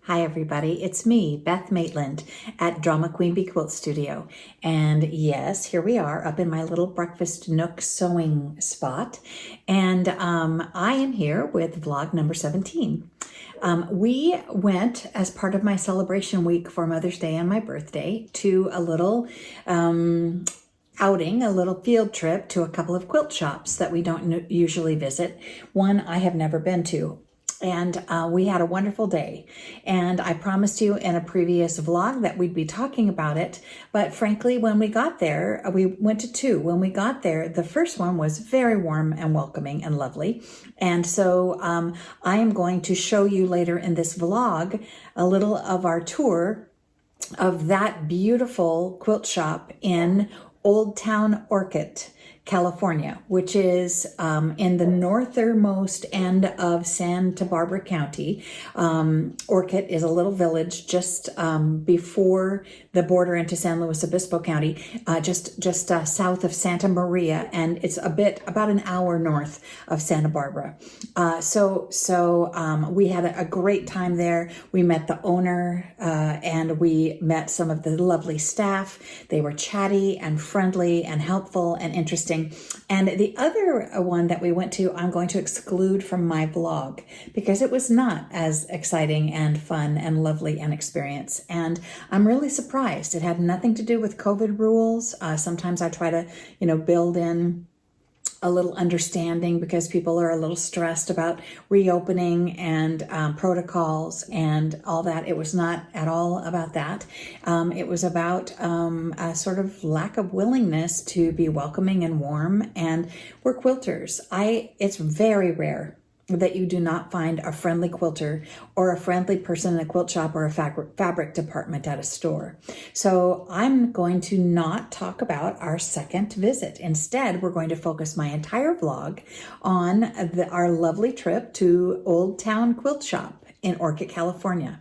Hi everybody, it's me, Beth Maitland at Drama Queen Bee Quilt Studio. And yes, here we are up in my little breakfast nook sewing spot. And I am here with vlog number 17. We went as part of my celebration week for Mother's Day and my birthday to a little outing, a little field trip to a couple of quilt shops that we don't usually visit. One I have never been to. And we had a wonderful day. And I promised you in a previous vlog that we'd be talking about it. But frankly, when we got there, we went to two. When we got there, the first one was very warm and welcoming and lovely. And so I am going to show you later in this vlog a little of our tour of that beautiful quilt shop in Old Town Orcutt, California, which is in the northernmost end of Santa Barbara County. Orcutt is a little village just before the border into San Luis Obispo County, just south of Santa Maria, and it's about an hour north of Santa Barbara. So we had a great time there. We met the owner and we met some of the lovely staff. They were chatty and friendly and helpful and interesting. And the other one that we went to, I'm going to exclude from my vlog because it was not as exciting and fun and lovely an experience. And I'm really surprised. It had nothing to do with COVID rules. Sometimes I try to, build in a little understanding because people are a little stressed about reopening and protocols and all that. It was not at all about that. It was about a sort of lack of willingness to be welcoming and warm. And we're quilters. It's very rare that you do not find a friendly quilter or a friendly person in a quilt shop or a fabric department at a store. So I'm going to not talk about our second visit. Instead, we're going to focus my entire vlog on our lovely trip to Old Town Quilt Shop in Orcutt, California.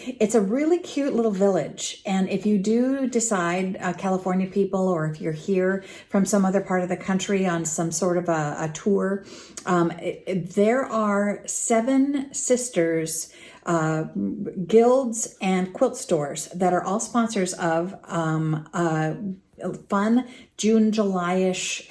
It's a really cute little village. And if you do decide, California people, or if you're here from some other part of the country on some sort of a tour, there are 7 sisters, guilds and quilt stores that are all sponsors of a fun June, July-ish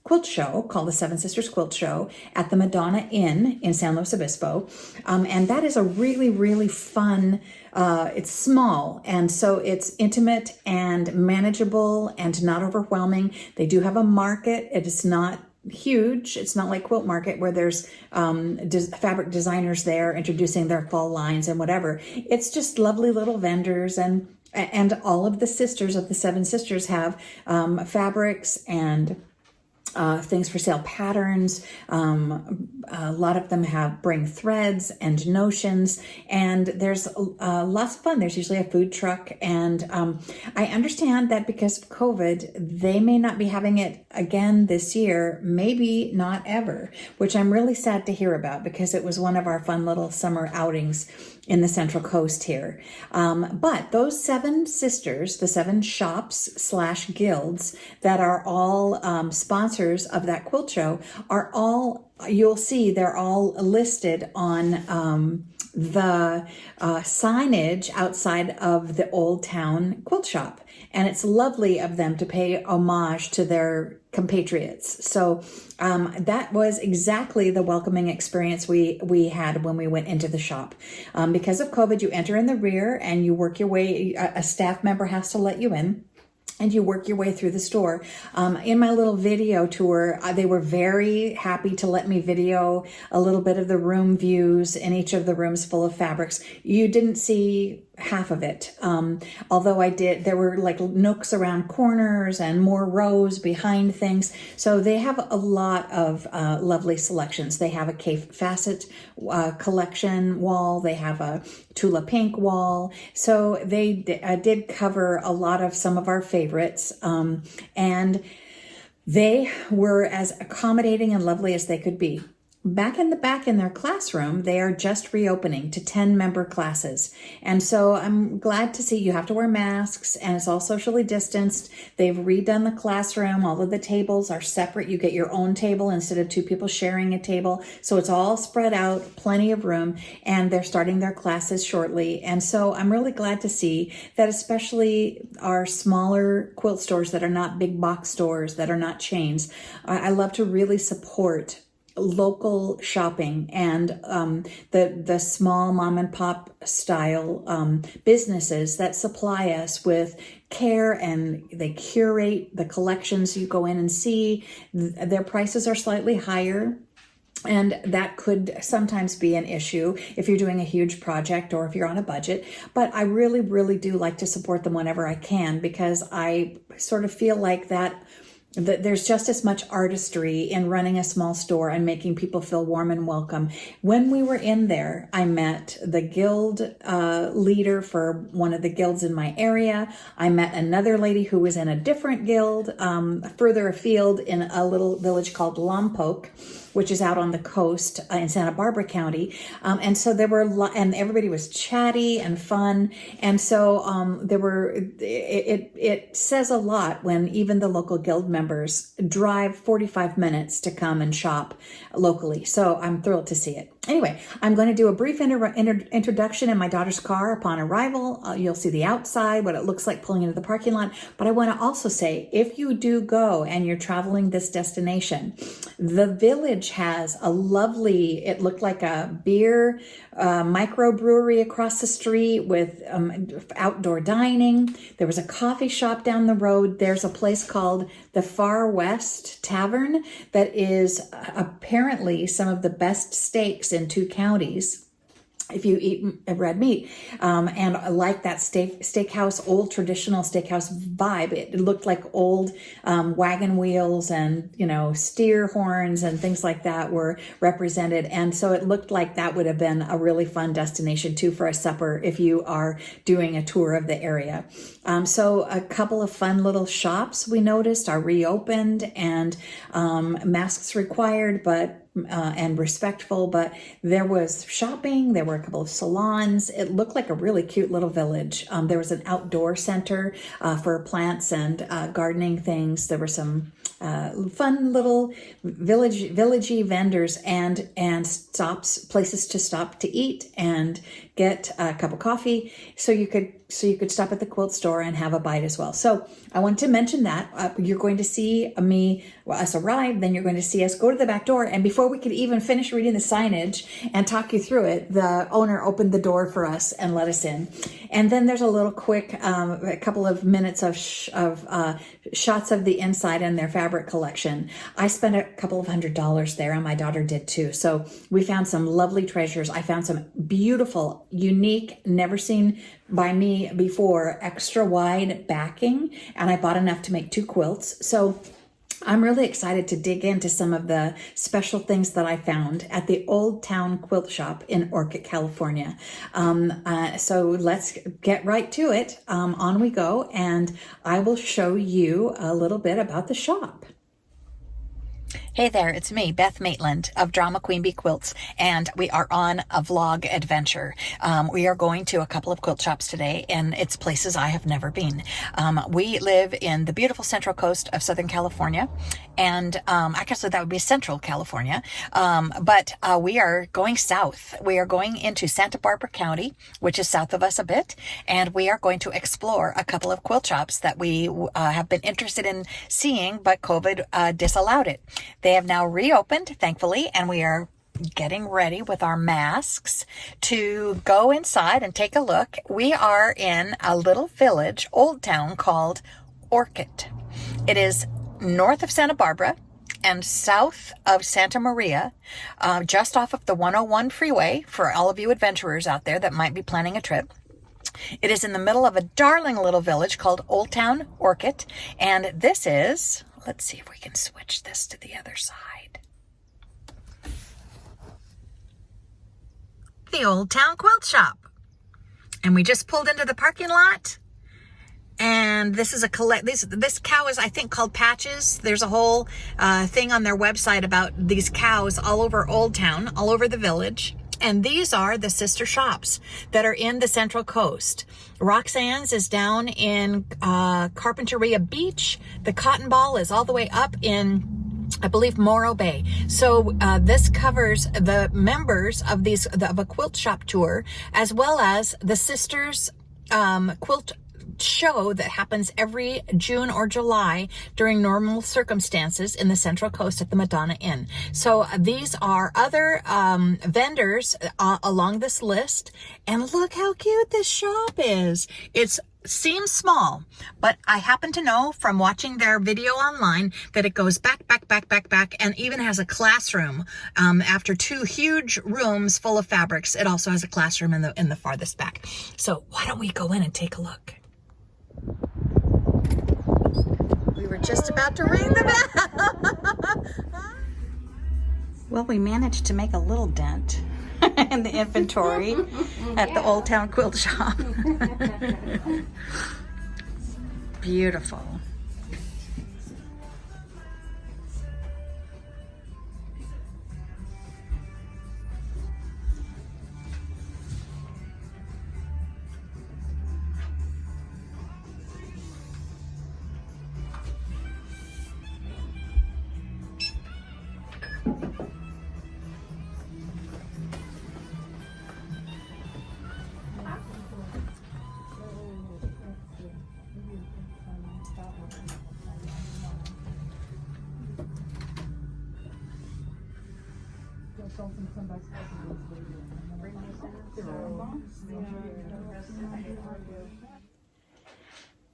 quilt show called the Seven Sisters Quilt Show at the Madonna Inn in San Luis Obispo. And that is a really, really fun, it's small, and so it's intimate and manageable and not overwhelming. They do have a market. It is not huge. It's not like Quilt Market where there's fabric designers there introducing their fall lines and whatever. It's just lovely little vendors, and all of the sisters of the 7 sisters have fabrics and things for sale, patterns. A lot of them bring threads and notions, and there's lots of fun. There's usually a food truck, and I understand that because of COVID, they may not be having it again this year, maybe not ever, which I'm really sad to hear about because it was one of our fun little summer outings in the Central Coast here. But those 7 sisters, the 7 shops/guilds that are all sponsors of that quilt show are all, you'll see they're all listed on the signage outside of the Old Town Quilt Shop. And it's lovely of them to pay homage to their compatriots. So that was exactly the welcoming experience we had when we went into the shop. Because of COVID, you enter in the rear and you work your way, a staff member has to let you in, and you work your way through the store. In my little video tour, they were very happy to let me video a little bit of the room views in each of the rooms full of fabrics. You didn't see half of it. Although there were like nooks around corners and more rows behind things. So they have a lot of lovely selections. They have a Cape Facet collection wall. They have a Tula Pink wall. So they did cover a lot of some of our favorites. And they were as accommodating and lovely as they could be. back in the back in their classroom, they are just reopening to 10-member classes. And so I'm glad to see you have to wear masks and it's all socially distanced. They've redone the classroom. All of the tables are separate. You get your own table instead of two people sharing a table. So it's all spread out, plenty of room, and they're starting their classes shortly. And so I'm really glad to see that, especially our smaller quilt stores that are not big box stores, that are not chains. I love to really support local shopping and the small mom and pop style businesses that supply us with care, and they curate the collections you go in and see. Their prices are slightly higher, and that could sometimes be an issue if you're doing a huge project or if you're on a budget. But I really, really do like to support them whenever I can, because I sort of feel like that there's just as much artistry in running a small store and making people feel warm and welcome. When we were in there, I met the guild leader for one of the guilds in my area. I met another lady who was in a different guild further afield in a little village called Lompoc, which is out on the coast in Santa Barbara County. And so there were, and everybody was chatty and fun. And so it says a lot when even the local guild members drive 45 minutes to come and shop locally. So I'm thrilled to see it. Anyway, I'm going to do a brief introduction in my daughter's car upon arrival. You'll see the outside, what it looks like pulling into the parking lot. But I want to also say, if you do go and you're traveling this destination, the village has a lovely, it looked like a beer microbrewery across the street with outdoor dining. There was a coffee shop down the road. There's a place called the West Tavern that is apparently some of the best steaks in 2 counties, if you eat red meat. And I like that steakhouse, old traditional steakhouse vibe. It looked like old wagon wheels and, steer horns and things like that were represented. And so it looked like that would have been a really fun destination too for a supper if you are doing a tour of the area. So a couple of fun little shops we noticed are reopened, and masks required, but and respectful, but there was shopping. There were a couple of salons. It looked like a really cute little village. There was an outdoor center for plants and gardening things. There were some fun little villagey vendors and places to stop to eat and get a cup of coffee. So you could stop at the quilt store and have a bite as well. So I wanted to mention that you're going to see us arrive, then you're going to see us go to the back door. And before we could even finish reading the signage and talk you through it, the owner opened the door for us and let us in. And then there's a little quick, a couple of minutes of shots of the inside and their fabric collection. I spent a couple of $100 there, and my daughter did too. So we found some lovely treasures. I found some beautiful, unique, never seen by me before, extra wide backing, and I bought enough to make 2 quilts. So I'm really excited to dig into some of the special things that I found at the Old Town Quilt Shop in Orcutt, California. So let's get right to it. On we go, and I will show you a little bit about the shop. Hey there, it's me, Beth Maitland of Drama Queen Bee Quilts, and we are on a vlog adventure. We are going to a couple of quilt shops today, and it's places I have never been. We live in the beautiful central coast of Southern California, and I guess that would be Central California, but we are going south. We are going into Santa Barbara County, which is south of us a bit, and we are going to explore a couple of quilt shops that we have been interested in seeing, but COVID disallowed it. They have now reopened, thankfully, and we are getting ready with our masks to go inside and take a look. We are in a little village, Old Town, called Orcutt. It is north of Santa Barbara and south of Santa Maria, just off of the 101 freeway for all of you adventurers out there that might be planning a trip. It is in the middle of a darling little village called Old Town Orcutt, and this is... Let's see if we can switch this to the other side. The Old Town Quilt Shop. And we just pulled into the parking lot. And this is this cow is, I think, called Patches. There's a whole thing on their website about these cows all over Old Town, all over the village. And these are the sister shops that are in the Central Coast. Roxanne's is down in Carpinteria Beach. The Cotton Ball is all the way up in, I believe, Morro Bay. So this covers the members of of a quilt shop tour, as well as the sisters quilt show that happens every June or July during normal circumstances in the Central Coast at the Madonna Inn. So these are other vendors along this list, and look how cute this shop is. It seems small, but I happen to know from watching their video online that it goes back, and even has a classroom. After two huge rooms full of fabrics, it also has a classroom in the farthest back. So why don't we go in and take a look? We were just about to ring the bell. Well, we managed to make a little dent in the inventory at the Old Town Quilt Shop. Beautiful.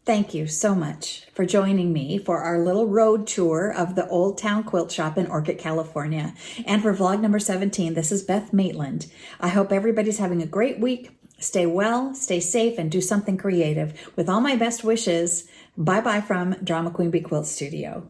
Thank you so much for joining me for our little road tour of the Old Town Quilt Shop in Orcutt, California. And for vlog number 17, this is Beth Maitland. I hope everybody's having a great week. Stay well, stay safe, and do something creative. With all my best wishes, bye-bye from Drama Queen Bee Quilt Studio.